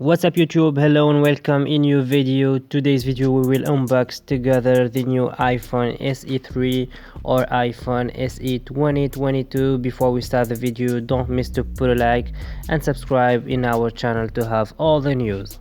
What's up YouTube, hello and welcome in new video. Today's video we will unbox together the new iPhone SE3 or iPhone SE 2022. Before we start the video, don't miss to put a like and subscribe in our channel to have all the news.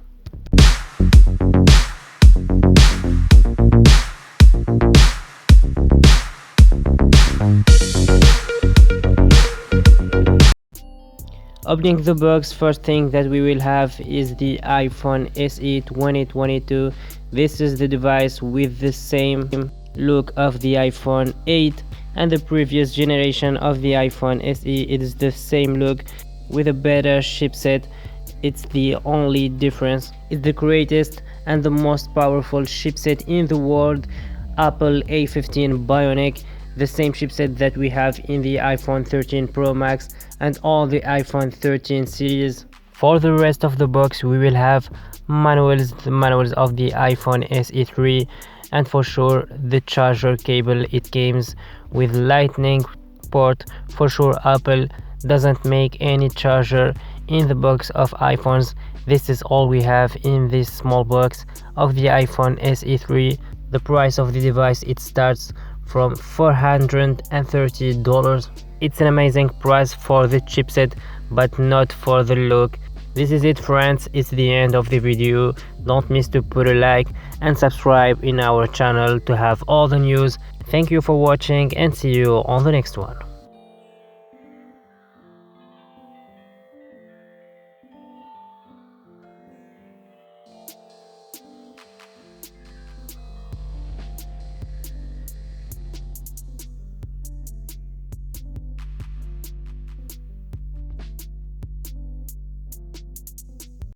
Opening the box, first thing that we will have is the iPhone SE 2022. This is the device with the same look of the iPhone 8 and the previous generation of the iPhone SE. It is the same look with a better chipset. It's the only difference. It's the greatest and the most powerful chipset in the world, Apple A15 Bionic, the same chipset that we have in the iPhone 13 Pro Max and all the iPhone 13 series. For the rest of the box we will have manuals, the manuals of the iPhone SE3, and for sure the charger cable. It comes with lightning port. For sure Apple doesn't make any charger in the box of iPhones. This is all we have in this small box of the iPhone SE3. The price of the device, it starts from $430. It's an amazing price for the chipset, but not for the look. This is it friends, it's the end of the video. Don't miss to put a like and subscribe in our channel to have all the news. Thank you for watching and see you on the next one.